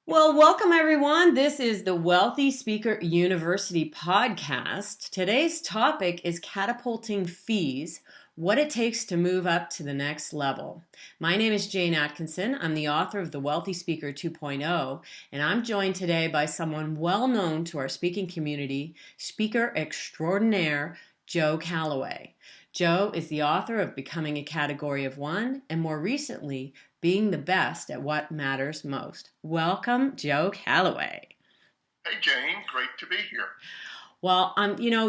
Well, welcome everyone. This is the Wealthy Speaker University podcast. Today's topic is catapulting fees, what it takes to move up to the next level. My name is Jane Atkinson. I'm the author of The Wealthy Speaker 2.0, and I'm joined today by someone well known to our speaking community, speaker extraordinaire, Joe Calloway. Joe is the author of Becoming a Category of One, and more recently, Being the Best at What Matters Most. Welcome, Joe Calloway. Hey, Jane. Great to be here. Well,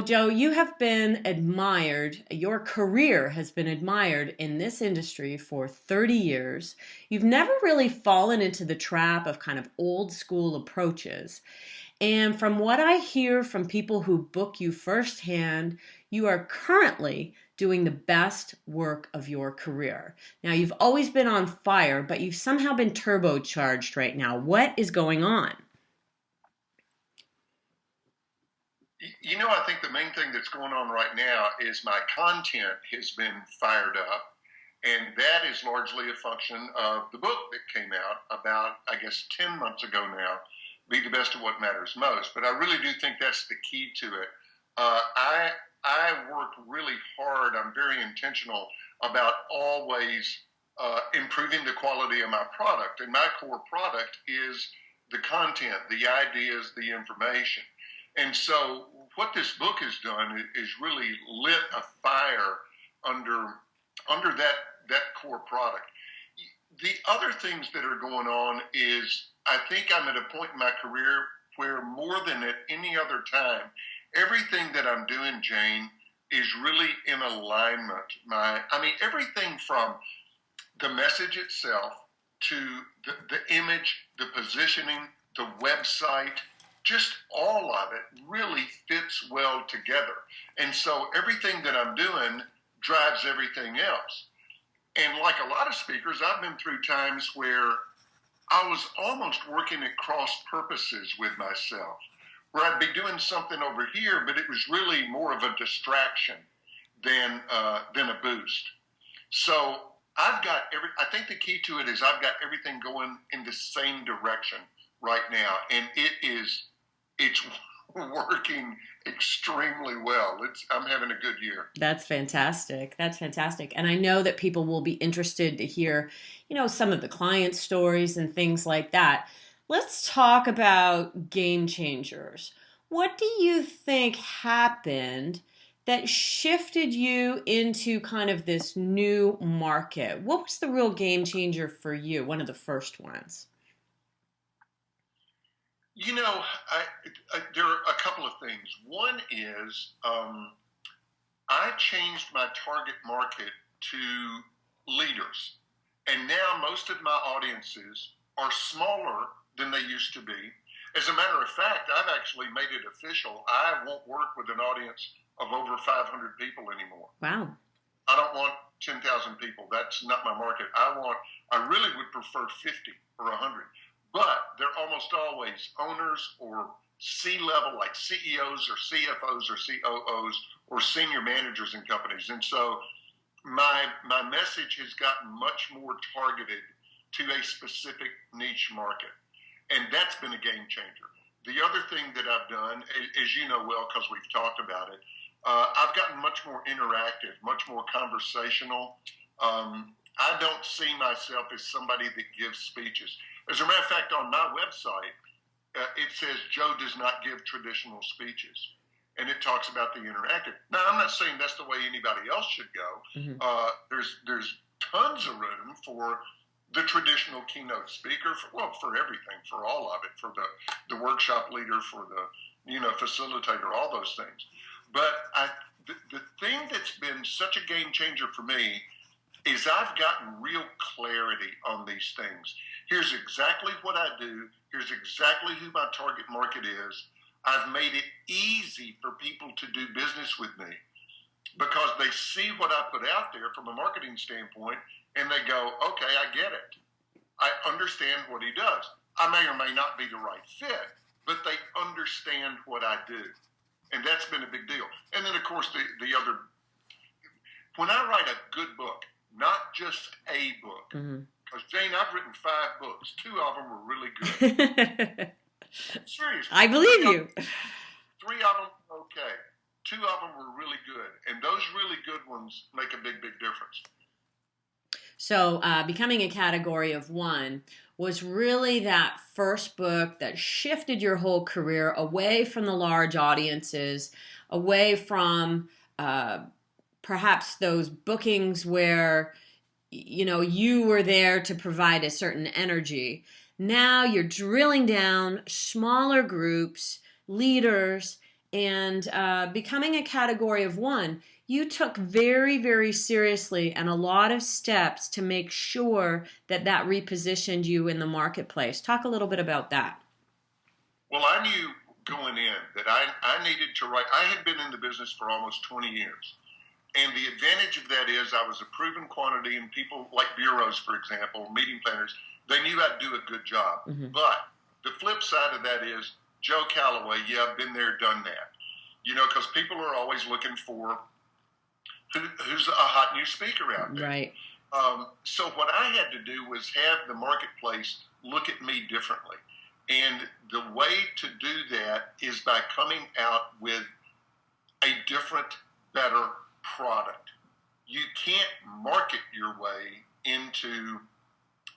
Joe, you have been admired. Your career has been admired in this industry for 30 years. You've never really fallen into the trap of kind of old school approaches. And from what I hear from people who book you firsthand, you are currently doing the best work of your career. Now, you've always been on fire, but you've somehow been turbocharged right now. What is going on? I think the main thing that's going on right now is my content has been fired up, and that is largely a function of the book that came out about, 10 months ago now, Be the Best at What Matters Most. But I really do think that's the key to it. I work really hard. I'm very intentional about always improving the quality of my product. And my core product is the content, the ideas, the information. And so what this book has done is really lit a fire under that core product. The other things that are going on is I think I'm at a point in my career where more than at any other time, everything that I'm doing, Jane, is really in alignment. Everything from the message itself to the image, the positioning, the website, just all of it really fits well together. And so everything that I'm doing drives everything else. And like a lot of speakers, I've been through times where I was almost working at cross purposes with myself, where I'd be doing something over here, but it was really more of a distraction than a boost. So I think the key to it is I've got everything going in the same direction right now, and it's working extremely well. I'm having a good year. That's fantastic. That's fantastic. And I know that people will be interested to hear, some of the client stories and things like that. Let's talk about game changers. What do you think happened that shifted you into kind of this new market? What was the real game changer for you? One of the first ones. There are a couple of things. One is I changed my target market to leaders. And now most of my audiences are smaller than they used to be. As a matter of fact, I've actually made it official. I won't work with an audience of over 500 people anymore. Wow. I don't want 10,000 people. That's not my market. I really would prefer 50 or 100. But they're almost always owners or C-level, like CEOs or CFOs or COOs or senior managers in companies. And so my message has gotten much more targeted to a specific niche market. And that's been a game changer. The other thing that I've done, as you know well because we've talked about it, I've gotten much more interactive, much more conversational. I don't see myself as somebody that gives speeches. As a matter of fact, on my website, it says Joe does not give traditional speeches. And it talks about the interactive. Now, I'm not saying that's the way anybody else should go. Mm-hmm. There's tons of room for the traditional keynote speaker, for everything, for all of it, for the workshop leader, for the facilitator, all those things. But the thing that's been such a game changer for me is I've gotten real clarity on these things. Here's exactly what I do. Here's exactly who my target market is. I've made it easy for people to do business with me because they see what I put out there from a marketing standpoint and they go, okay, I get it. I understand what he does. I may or may not be the right fit, but they understand what I do. And that's been a big deal. And then, of course, the other, when I write a good book, not just a book, Because, Jane, I've written 5 books. 2 of them were really good. Seriously. I believe you. 3 of them, okay. 2 of them were really good. And those really good ones make a big, big difference. So, Becoming a Category of One was really that first book that shifted your whole career away from the large audiences, away from perhaps those bookings where you were there to provide a certain energy. Now you're drilling down smaller groups, leaders, and Becoming a Category of One. You took very, very seriously and a lot of steps to make sure that repositioned you in the marketplace. Talk a little bit about that. Well, I knew going in that I needed to write. I had been in the business for almost 20 years. And the advantage of that is I was a proven quantity, and people like bureaus, for example, meeting planners, they knew I'd do a good job. Mm-hmm. But the flip side of that is Joe Calloway, yeah, I've been there, done that. Because people are always looking for who's a hot new speaker out there. Right. So what I had to do was have the marketplace look at me differently. And the way to do that is by coming out with a different, better product. You can't market your way into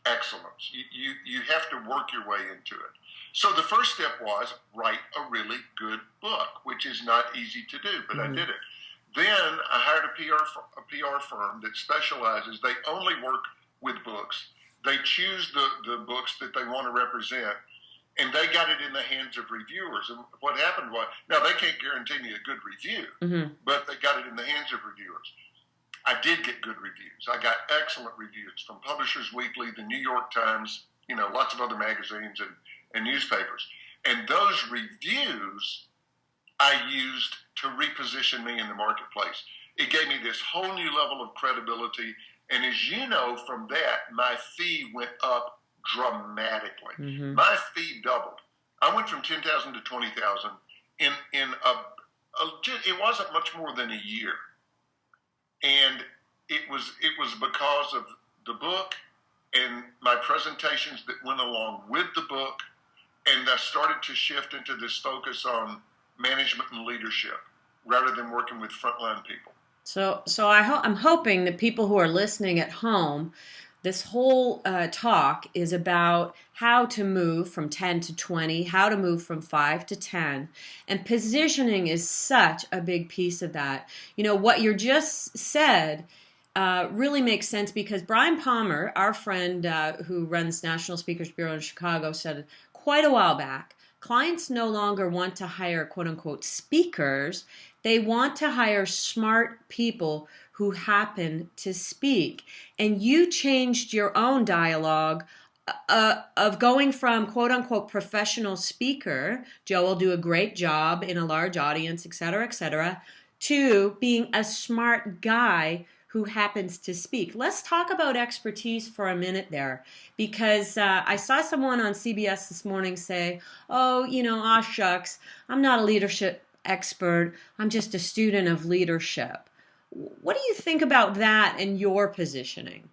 excellence. You have to work your way into it. So the first step was write a really good book, which is not easy to do, but mm-hmm. I did it. Then I hired a PR firm that specializes. They only work with books. They choose the books that they want to represent, and they got it in the hands of reviewers. And what happened was, now they can't guarantee me a good review, mm-hmm. but they got it in the hands of reviewers. I did get good reviews. I got excellent reviews from Publishers Weekly, the New York Times, lots of other magazines and newspapers. And those reviews I used to reposition me in the marketplace. It gave me this whole new level of credibility. And as you know, from that, my fee went up dramatically. Mm-hmm. My fee doubled. I went from 10,000 to 20,000 in it wasn't much more than a year. And it was because of the book and my presentations that went along with the book. And I started to shift into this focus on management and leadership rather than working with frontline people. So I'm hoping that people who are listening at home, this whole talk is about how to move from 10 to 20, how to move from 5 to 10, and positioning is such a big piece of that. What you just said really makes sense because Brian Palmer, our friend who runs National Speakers Bureau in Chicago, said quite a while back, clients no longer want to hire quote-unquote speakers. They want to hire smart people who happen to speak. And you changed your own dialogue of going from quote-unquote professional speaker, Joe will do a great job in a large audience, et cetera, to being a smart guy who happens to speak. Let's talk about expertise for a minute there, because I saw someone on CBS this morning say, shucks, I'm not a leadership expert, I'm just a student of leadership. What do you think about that and your positioning?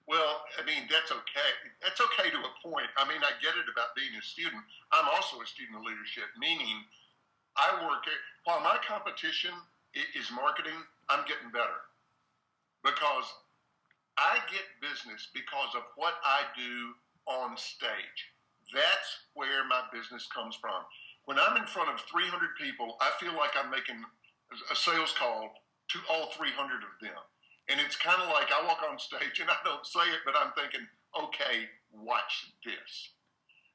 Well, that's okay. That's okay to a point. I get it about being a student. I'm also a student of leadership, meaning while my competition is marketing, I'm getting better. Because I get business because of what I do on stage. That's where my business comes from. When I'm in front of 300 people, I feel like I'm making a sales call to all 300 of them. And it's kind of like I walk on stage and I don't say it, but I'm thinking, okay, watch this.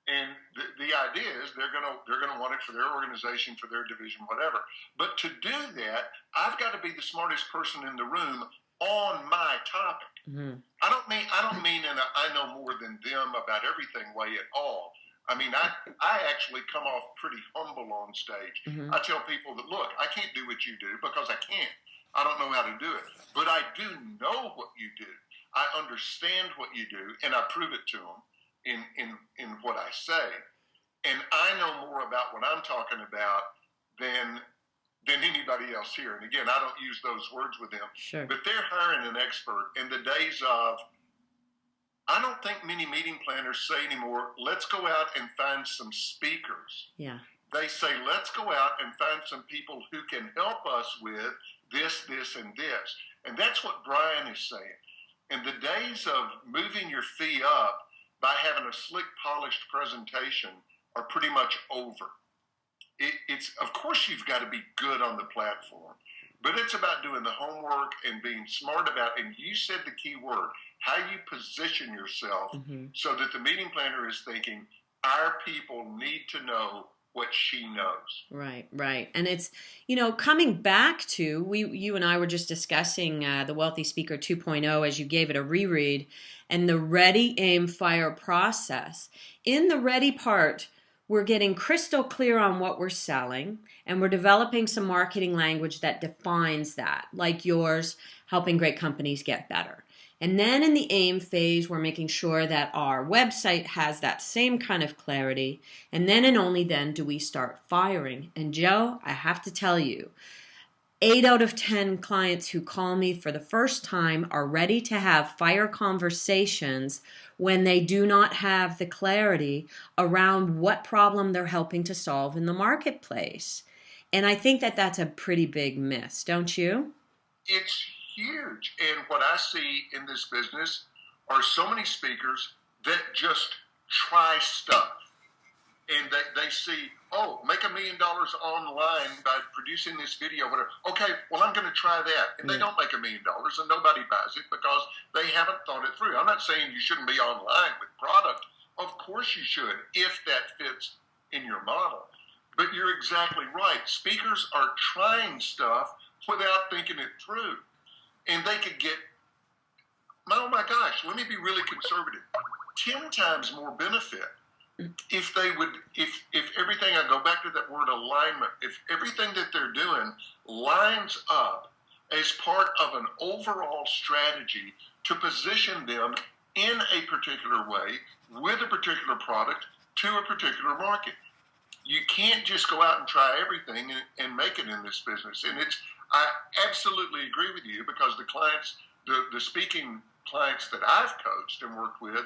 And the idea is they're gonna want it for their organization, for their division, whatever. But to do that, I've got to be the smartest person in the room on my topic. Mm-hmm. I don't mean in a I know more than them about everything way at all. I actually come off pretty humble on stage. Mm-hmm. I tell people that, look, I can't do what you do because I can't. I don't know how to do it. But I do know what you do. I understand what you do, and I prove it to them in what I say. And I know more about what I'm talking about than anybody else here. And again, I don't use those words with them. Sure. But they're hiring an expert. In the days of I don't think many meeting planners say anymore, let's go out and find some speakers. Yeah. They say, let's go out and find some people who can help us with this, this, and this. And that's what Brian is saying. And the days of moving your fee up by having a slick, polished presentation are pretty much over. It's of course, you've got to be good on the platform, but it's about doing the homework and being smart about, and you said the key word, how you position yourself so that the meeting planner is thinking, our people need to know what she knows. Right, right. And it's, coming back to, you and I were just discussing the Wealthy Speaker 2.0 as you gave it a reread, and the ready, aim, fire process. In the ready part, we're getting crystal clear on what we're selling, and we're developing some marketing language that defines that, like yours, helping great companies get better. And then in the aim phase, we're making sure that our website has that same kind of clarity. And then and only then do we start firing. And Joe, I have to tell you, 8 out of 10 clients who call me for the first time are ready to have fire conversations when they do not have the clarity around what problem they're helping to solve in the marketplace. And I think that that's a pretty big miss, don't you? It's huge. And what I see in this business are so many speakers that just try stuff. And they see, oh, make $1 million online by producing this video, whatever. Okay, well, I'm going to try that. And they don't make $1 million, and nobody buys it because they haven't thought it through. I'm not saying you shouldn't be online with product. Of course you should, if that fits in your model. But you're exactly right. Speakers are trying stuff without thinking it through. And they could get, oh my gosh, let me be really conservative, 10 times more benefit if they would, if everything, I go back to that word alignment, if everything that they're doing lines up as part of an overall strategy to position them in a particular way with a particular product to a particular market. You can't just go out and try everything and make it in this business. And I absolutely agree with you, because the clients, the speaking clients that I've coached and worked with,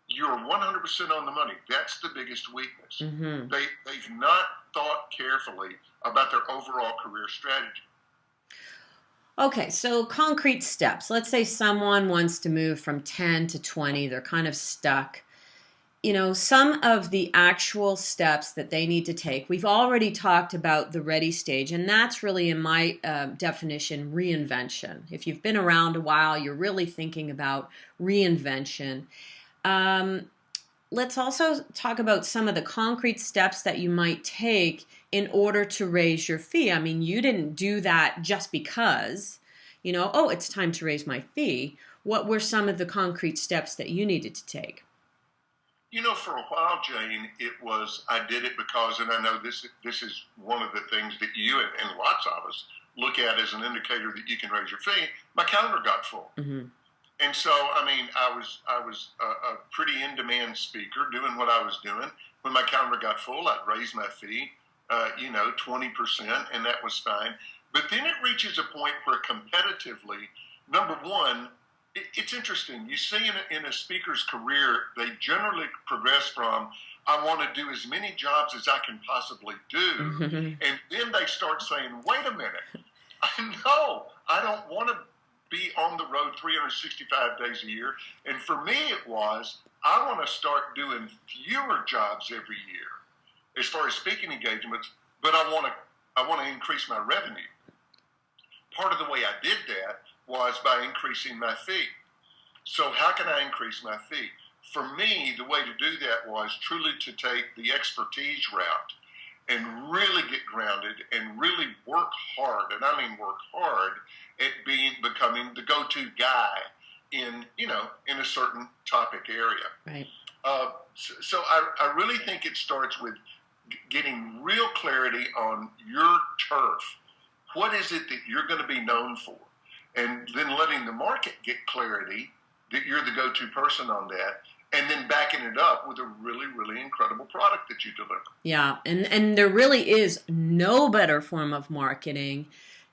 you're 100% on the money. That's the biggest weakness. They've not thought carefully about their overall career strategy. Okay, so concrete steps. Let's say someone wants to move from 10 to 20. They're kind of stuck. Some of the actual steps that they need to take, we've already talked about the ready stage, and that's really, in my definition, reinvention. If you've been around a while, you're really thinking about reinvention. Let's also talk about some of the concrete steps that you might take in order to raise your fee. I mean, you didn't do that just because, oh, it's time to raise my fee. What were some of the concrete steps that you needed to take? For a while, Jane, it was, I did it because, and I know this is one of the things that you and lots of us look at as an indicator that you can raise your fee. My calendar got full. And so, I was a pretty in-demand speaker doing what I was doing. When my calendar got full, I'd raise my fee, 20%, and that was fine. But then it reaches a point where competitively, number one, it's interesting. You see in a speaker's career, they generally progress from, I want to do as many jobs as I can possibly do. And then they start saying, wait a minute, I don't want to be on the road 365 days a year. And for me, it was, I want to start doing fewer jobs every year as far as speaking engagements, but I want to increase my revenue. Part of the way I did that was by increasing my fee. So how can I increase my fee? For me, the way to do that was truly to take the expertise route and really get grounded and really work hard, and I mean work hard at becoming the go-to guy in a certain topic area. Right. So I really think it starts with getting real clarity on your turf. What is it that you're going to be known for? And then letting the market get clarity that you're the go-to person on that, and then backing it up with a really, really incredible product that you deliver. Yeah, and there really is no better form of marketing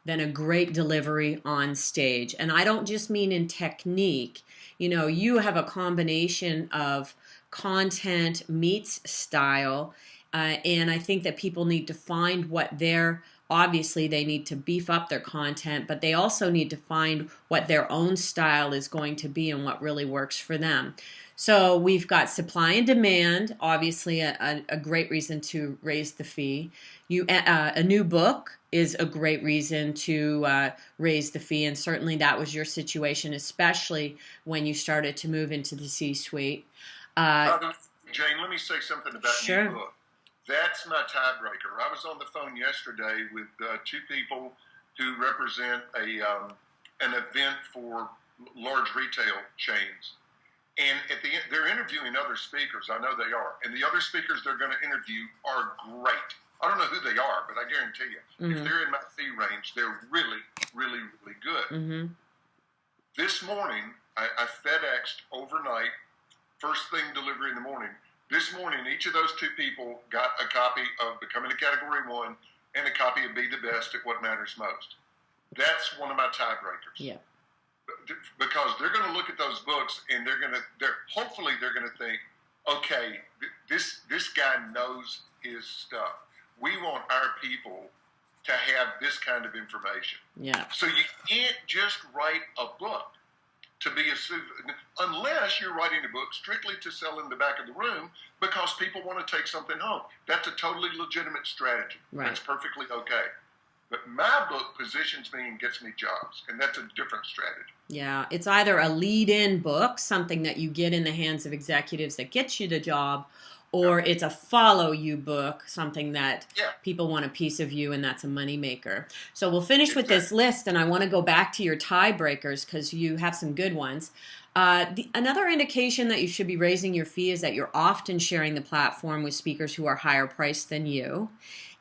than a great delivery on stage. And I don't just mean in technique. You have a combination of content meets style, and I think that people need to find what their obviously they need to beef up their content, but they also need to find what their own style is going to be and what really works for them. So we've got supply and demand, obviously a great reason to raise the fee. A new book is a great reason to raise the fee, and certainly that was your situation, especially when you started to move into the C-suite. Jane, let me say something about Sure. new book. That's my tiebreaker. I was on the phone yesterday with two people who represent an event for large retail chains. And at the end, they're interviewing other speakers. I know they are. And the other speakers they're going to interview are great. I don't know who they are, but I guarantee you, if they're in my fee range, they're really, really, really good. This morning, I FedExed overnight, first thing delivery in the morning. This morning, each of those two people got a copy of Becoming a Category 1 and a copy of Be the Best at What Matters Most. That's one of my tiebreakers. Yeah. Because they're going to look at those books and hopefully they're going to think, okay, this guy knows his stuff. We want our people to have this kind of information. Yeah. So you can't just write a book to be unless you're writing a book strictly to sell in the back of the room because people want to take something home. That's a totally legitimate strategy. Right. That's perfectly okay. But my book positions me and gets me jobs, and that's a different strategy. Yeah, it's either a lead-in book, something that you get in the hands of executives that gets you the job, or it's a follow-you book, something that people want a piece of you, and that's a moneymaker. So we'll finish with this list, and I want to go back to your tiebreakers because you have some good ones. Another indication that you should be raising your fee is that you're often sharing the platform with speakers who are higher priced than you.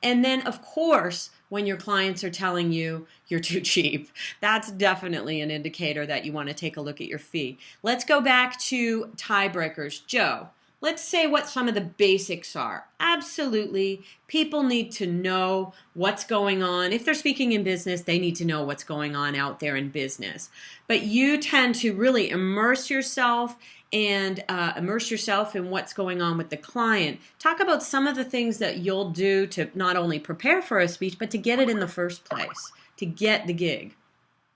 And then, of course, when your clients are telling you you're too cheap, that's definitely an indicator that you want to take a look at your fee. Let's go back to tiebreakers. Joe, let's say what some of the basics are. Absolutely, people need to know what's going on. If they're speaking in business, they need to know what's going on out there in business. But you tend to really immerse yourself in what's going on with the client. Talk about some of the things that you'll do to not only prepare for a speech, but to get it in the first place, to get the gig.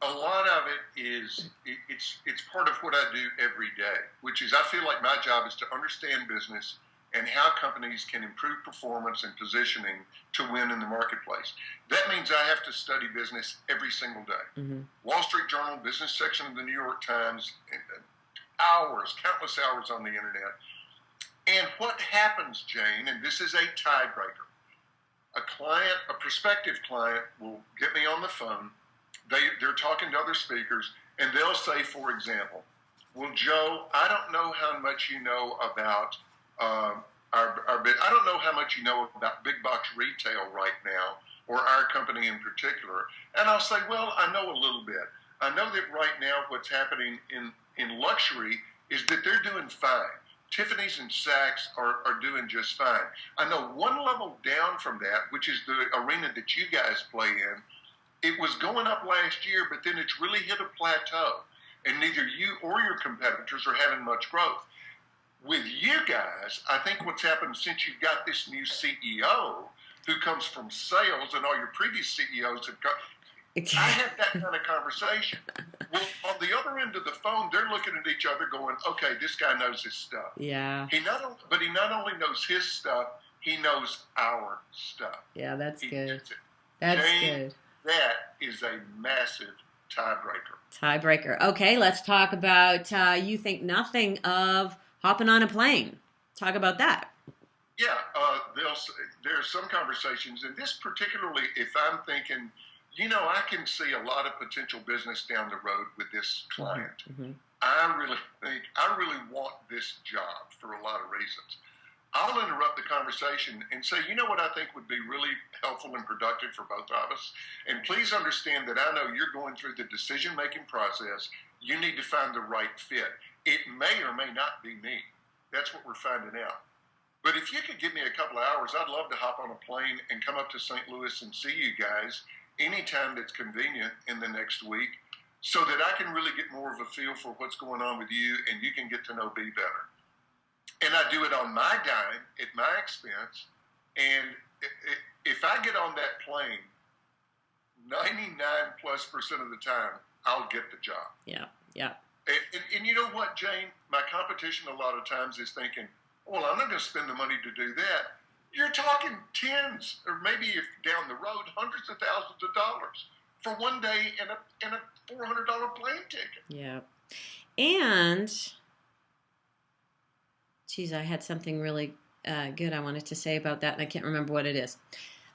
A lot of it is, it's part of what I do every day, which is I feel like my job is to understand business and how companies can improve performance and positioning to win in the marketplace. That means I have to study business every single day. Wall Street Journal, business section of the New York Times, countless hours on the internet. And what happens, Jane, and this is a tiebreaker, a prospective client will get me on the phone. They're talking to other speakers, and they'll say, for example, well, Joe, I don't know how much you know about I don't know how much you know about big box retail right now, or our company in particular. And I'll say, well, I know a little bit. I know that right now what's happening in luxury is that they're doing fine. Tiffany's and Saks are doing just fine. I know one level down from that, which is the arena that you guys play in, it was going up last year, but then it's really hit a plateau. And neither you or your competitors are having much growth. With you guys, I think what's happened since you've got this new CEO who comes from sales and all your previous CEOs have got, I had that kind of conversation. Well, on the other end of the phone, they're looking at each other going, okay, this guy knows his stuff. Yeah. He not only knows his stuff, he knows our stuff. Yeah, that's good. That's good. That is a massive tiebreaker. Okay, let's talk about you think nothing of hopping on a plane. Talk about that. Yeah, there are some conversations, and this particularly, if I'm thinking, I can see a lot of potential business down the road with this client. I really want this job for a lot of reasons. I'll interrupt the conversation and say, you know what I think would be really helpful and productive for both of us? And please understand that I know you're going through the decision-making process. You need to find the right fit. It may or may not be me. That's what we're finding out. But if you could give me a couple of hours, I'd love to hop on a plane and come up to St. Louis and see you guys anytime that's convenient in the next week. so that I can really get more of a feel for what's going on with you and you can get to know me better. And I do it on my dime, at my expense. And if I get on that plane, 99+% of the time, I'll get the job. Yeah, yeah. And you know what, Jane? My competition a lot of times is thinking, well, I'm not going to spend the money to do that. You're talking tens, or maybe if down the road, hundreds of thousands of dollars for one day and a $400 plane ticket. Yeah. And, geez, I had something really good I wanted to say about that, and I can't remember what it is.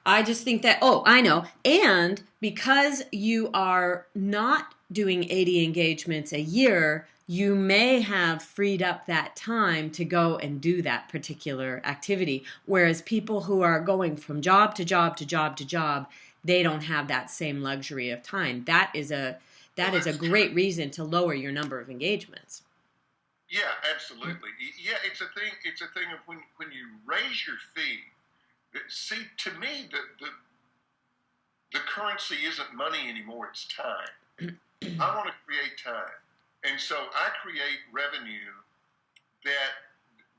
I just think that, I know. And because you are not doing 80 engagements a year, you may have freed up that time to go and do that particular activity. Whereas people who are going from job to job to job to job, they don't have that same luxury of time. That is a great reason to lower your number of engagements. Yeah, absolutely. Yeah, it's a thing of when you raise your fee. See, to me, the currency isn't money anymore, it's time. I want to create time. And so I create revenue that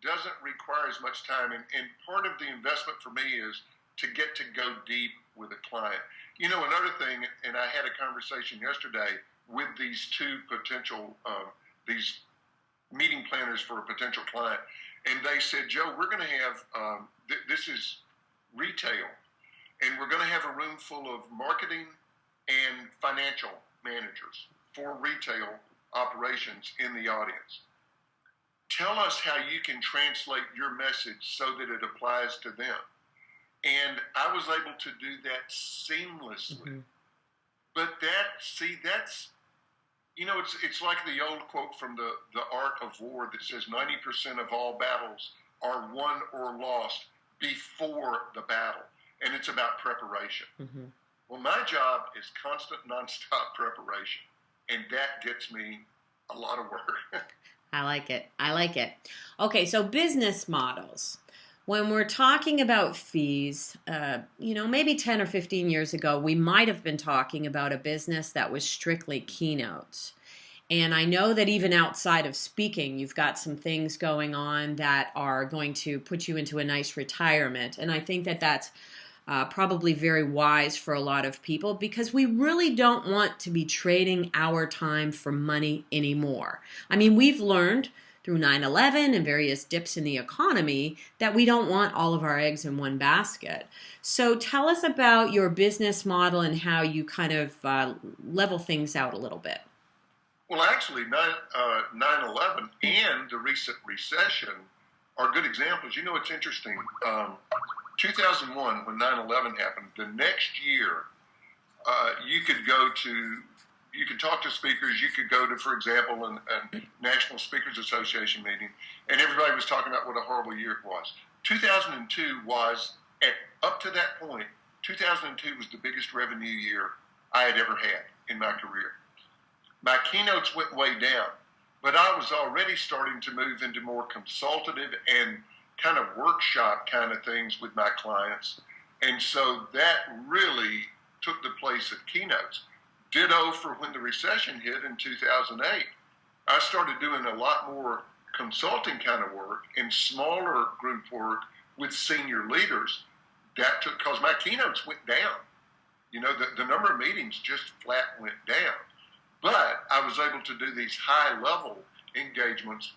doesn't require as much time. And part of the investment for me is to get to go deep with a client. You know, another thing, and I had a conversation yesterday with these two potential, these meeting planners for a potential client. And they said, Joe, we're going to have, this is retail, and we're going to have a room full of marketing and financial managers for retail operations in the audience. Tell us how you can translate your message so that it applies to them. And I was able to do that seamlessly. Mm-hmm. But that's, you know, it's like the old quote from the Art of War that says 90% of all battles are won or lost before the battle. And it's about preparation. Mm-hmm. Well, my job is constant, nonstop preparation. And that gets me a lot of work. I like it. Okay, so business models. When we're talking about fees, maybe 10 or 15 years ago, we might have been talking about a business that was strictly keynotes. And I know that even outside of speaking, you've got some things going on that are going to put you into a nice retirement. And I think that that's probably very wise for a lot of people, because we really don't want to be trading our time for money anymore. I mean, we've learned through 9/11 and various dips in the economy that we don't want all of our eggs in one basket. So tell us about your business model and how you kind of level things out a little bit. Well, actually, 9/11 and the recent recession are good examples. You know, it's interesting. 2001, when 9/11 happened, the next year, you could talk to speakers. You could go to, for example, a National Speakers Association meeting, and everybody was talking about what a horrible year it was. 2002 was, up to that point, 2002 was the biggest revenue year I had ever had in my career. My keynotes went way down, but I was already starting to move into more consultative and kind of workshop kind of things with my clients. And so that really took the place of keynotes. Ditto for when the recession hit in 2008. I started doing a lot more consulting kind of work and smaller group work with senior leaders. That took, because my keynotes went down. You know, the number of meetings just flat went down. But I was able to do these high-level engagements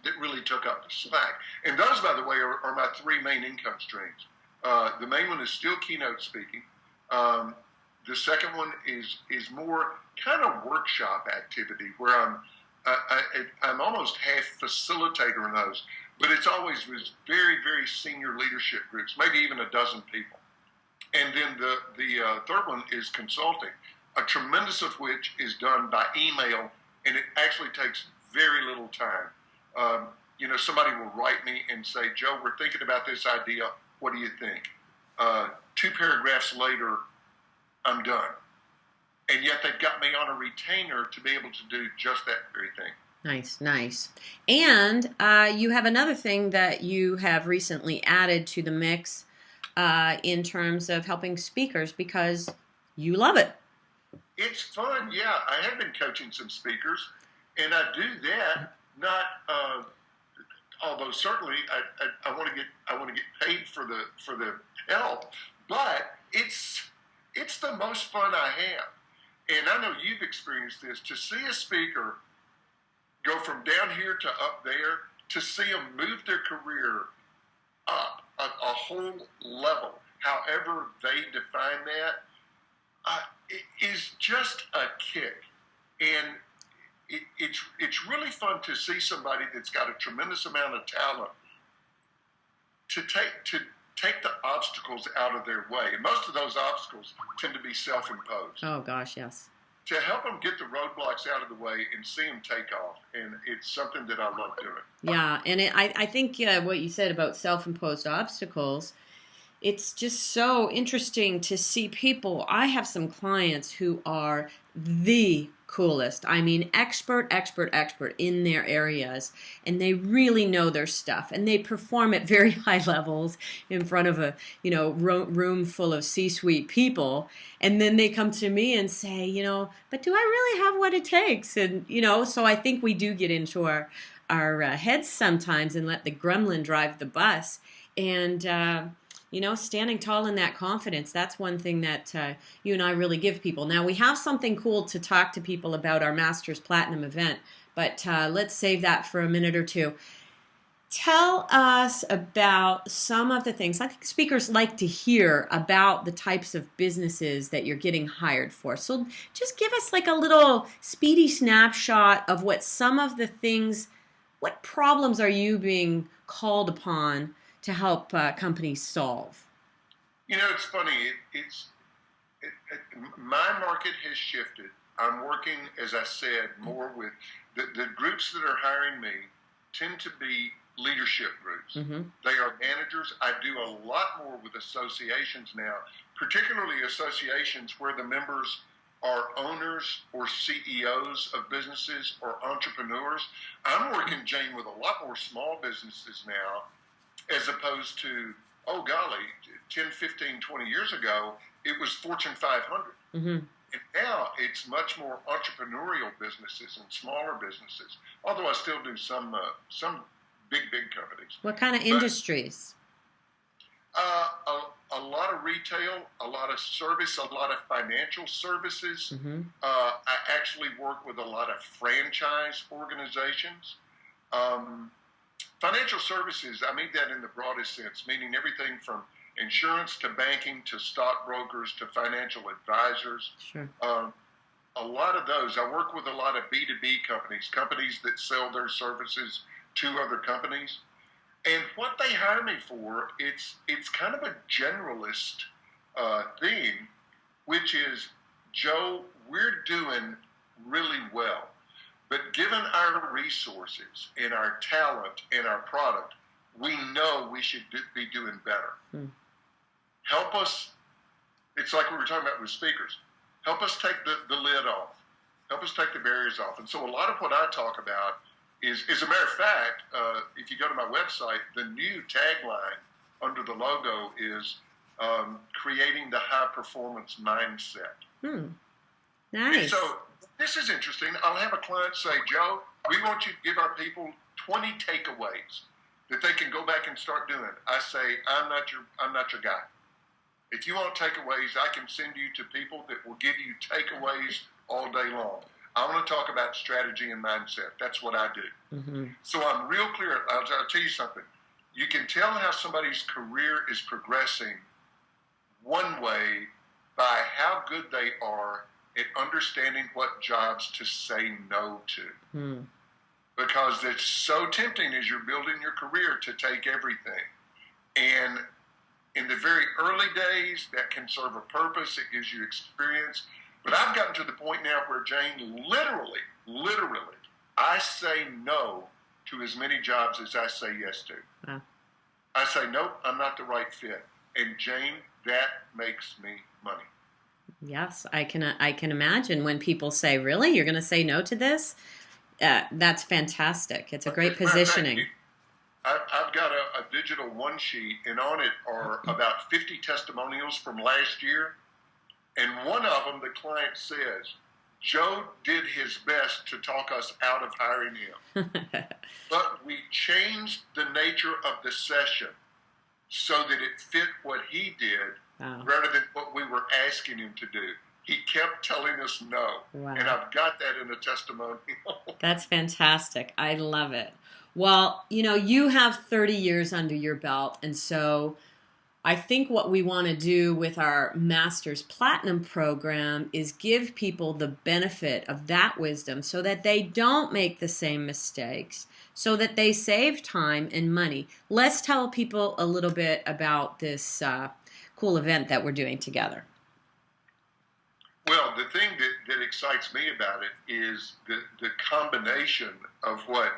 that really took up the slack. And those, by the way, are my three main income streams. The main one is still keynote speaking. The second one is more kind of workshop activity where I'm almost half facilitator in those, but it's always with very, very senior leadership groups, maybe even a dozen people. And then the third one is consulting, a tremendous of which is done by email, and it actually takes very little time. Somebody will write me and say, Joe, we're thinking about this idea. What do you think? 2 paragraphs later, I'm done. And yet they've got me on a retainer to be able to do just that very thing. Nice. And you have another thing that you have recently added to the mix in terms of helping speakers because you love it. It's fun, yeah. I have been coaching some speakers, and I do that not. Although certainly I want to get paid for the help, but it's the most fun I have. And I know you've experienced this, to see a speaker go from down here to up there, to see them move their career up a whole level, however they define that, it is just a kick. And it's really fun to see somebody that's got a tremendous amount of talent to take the obstacles out of their way. And most of those obstacles tend to be self-imposed. Oh, gosh, yes. To help them get the roadblocks out of the way and see them take off. And it's something that I love doing. Yeah, and I think what you said about self-imposed obstacles, it's just so interesting to see people. I have some clients who are the coolest. I mean, expert in their areas, and they really know their stuff, and they perform at very high levels in front of a room full of C-suite people, and then they come to me and say, but do I really have what it takes? And so I think we do get into our heads sometimes and let the gremlin drive the bus, and standing tall in that confidence, that's one thing that you and I really give people. Now, we have something cool to talk to people about our Masters Platinum event, but let's save that for a minute or two. Tell us about some of the things. I think speakers like to hear about the types of businesses that you're getting hired for. So just give us like a little speedy snapshot of what some of the things, what problems are you being called upon to help companies solve? It's funny. My market has shifted. I'm working, as I said, more with the groups that are hiring me tend to be leadership groups. Mm-hmm. They are managers. I do a lot more with associations now, particularly associations where the members are owners or CEOs of businesses or entrepreneurs. I'm working, Jane, with a lot more small businesses now, as opposed to, oh golly, 10, 15, 20 years ago, it was Fortune 500. Mm-hmm. And now it's much more entrepreneurial businesses and smaller businesses, although I still do some big companies. What kind of industries? A lot of retail, a lot of service, a lot of financial services. Mm-hmm. I actually work with a lot of franchise organizations. Financial services, I mean that in the broadest sense, meaning everything from insurance to banking to stockbrokers to financial advisors. Sure. A lot of those. I work with a lot of B2B companies that sell their services to other companies. And what they hire me for, it's kind of a generalist thing, which is, Joe, we're doing really well. But given our resources and our talent and our product, we know we should be doing better. Hmm. Help us. It's like we were talking about with speakers. Help us take the lid off. Help us take the barriers off. And so a lot of what I talk about is, as a matter of fact, if you go to my website, the new tagline under the logo is creating the high performance mindset. Hmm. Nice. And so this is interesting. I'll have a client say, Joe, we want you to give our people 20 takeaways that they can go back and start doing. I say, I'm not your guy. If you want takeaways, I can send you to people that will give you takeaways all day long. I want to talk about strategy and mindset. That's what I do. Mm-hmm. So I'm real clear. I'll tell you something. You can tell how somebody's career is progressing one way by how good they are at understanding what jobs to say no to. Mm. Because it's so tempting as you're building your career to take everything. And in the very early days, that can serve a purpose. It gives you experience. But I've gotten to the point now where, Jane, literally, I say no to as many jobs as I say yes to. Wow. I say, nope, I'm not the right fit. And, Jane, that makes me money. Yes, I can imagine when people say, really, you're going to say no to this? That's fantastic. It's a great positioning. I've got a digital one sheet, and on it are about 50 testimonials from last year. And one of them, the client says, Joe did his best to talk us out of hiring him. But we changed the nature of the session so that it fit what he did rather than what we were asking him to do. He kept telling us no. Wow. And I've got that in a testimonial. That's fantastic. I love it. Well, you have 30 years under your belt, and so I think what we want to do with our Master's Platinum program is give people the benefit of that wisdom so that they don't make the same mistakes, so that they save time and money. Let's tell people a little bit about this cool event that we're doing together. Well, the thing that excites me about it is the combination of what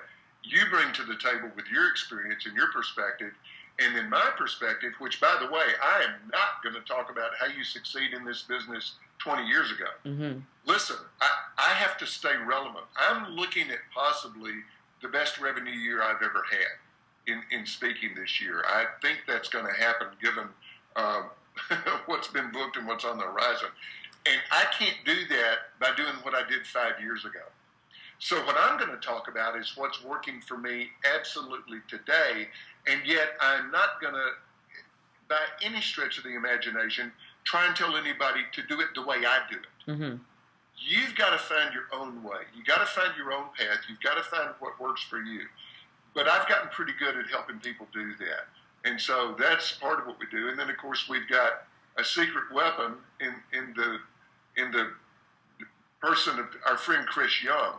you bring to the table with your experience and your perspective, and in my perspective, which, by the way, I am not going to talk about how you succeed in this business 20 years ago. Mm-hmm. Listen, I have to stay relevant. I'm looking at possibly the best revenue year I've ever had in speaking this year. I think that's going to happen given what's been booked and what's on the horizon. And I can't do that by doing what I did 5 years ago. So what I'm going to talk about is what's working for me absolutely today, and yet I'm not going to, by any stretch of the imagination, try and tell anybody to do it the way I do it. Mm-hmm. You've got to find your own way. You've got to find your own path. You've got to find what works for you. But I've gotten pretty good at helping people do that. And so that's part of what we do. And then, of course, we've got a secret weapon in the person of our friend Chris Young,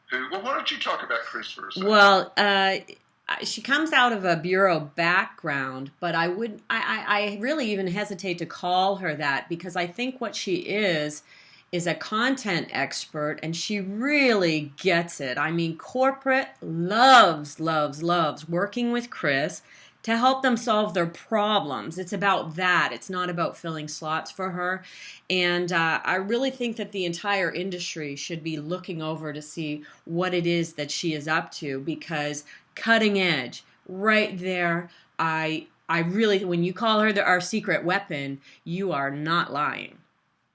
who, well, why don't you talk about Chris for a second? Well, she comes out of a bureau background, but I really even hesitate to call her that, because I think what she is a content expert, and she really gets it. I mean, corporate loves working with Chris to help them solve their problems. It's about that. It's not about filling slots for her. And I really think that the entire industry should be looking over to see what it is that she is up to, because cutting edge, right there, I really, when you call her our secret weapon, you are not lying.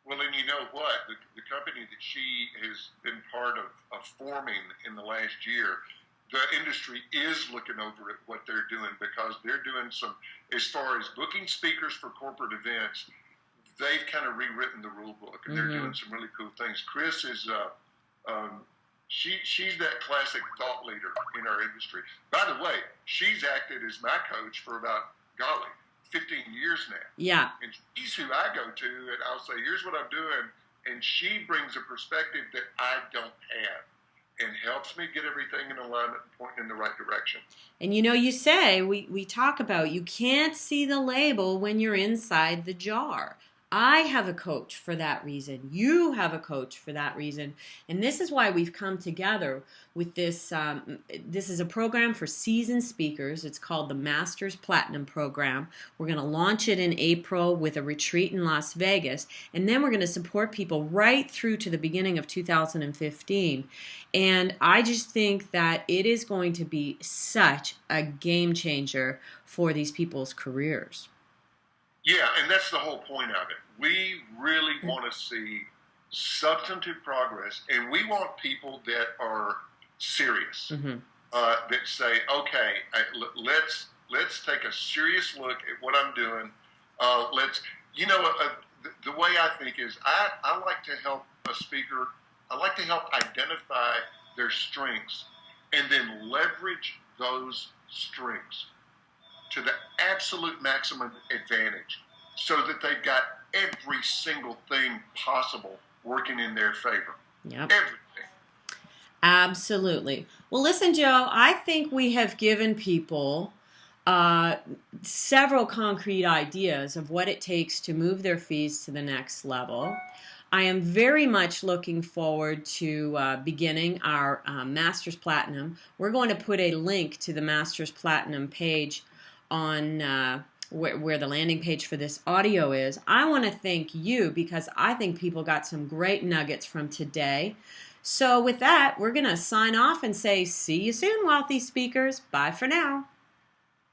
Well, and you know what? The company that she has been part of forming in the last year, the industry is looking over at what they're doing, because they're doing some, as far as booking speakers for corporate events, they've kind of rewritten the rule book, and they're doing some really cool things. Chris is, she's that classic thought leader in our industry. By the way, she's acted as my coach for about, 15 years now. Yeah. And she's who I go to, and I'll say, here's what I'm doing, and she brings a perspective that I don't have, and helps me get everything in alignment and pointing in the right direction. And you say, we talk about, you can't see the label when you're inside the jar. I have a coach for that reason. You have a coach for that reason. And this is why we've come together with this. This is a program for seasoned speakers. It's called the Master's Platinum Program. We're going to launch it in April with a retreat in Las Vegas. And then we're going to support people right through to the beginning of 2015. And I just think that it is going to be such a game changer for these people's careers. Yeah, and that's the whole point of it. We really want to see substantive progress, and we want people that are serious, that say, okay, let's take a serious look at what I'm doing. The way I think is I like to help a speaker. I like to help identify their strengths and then leverage those strengths to the absolute maximum advantage, so that they've got every single thing possible working in their favor. Yep. Everything. Absolutely. Well, listen, Joe, I think we have given people several concrete ideas of what it takes to move their fees to the next level. I am very much looking forward to beginning our Master's Platinum. We're going to put a link to the Master's Platinum page on where the landing page for this audio is. I want to thank you, because I think people got some great nuggets from today. So with that, we're going to sign off and say, see you soon, wealthy speakers. Bye for now.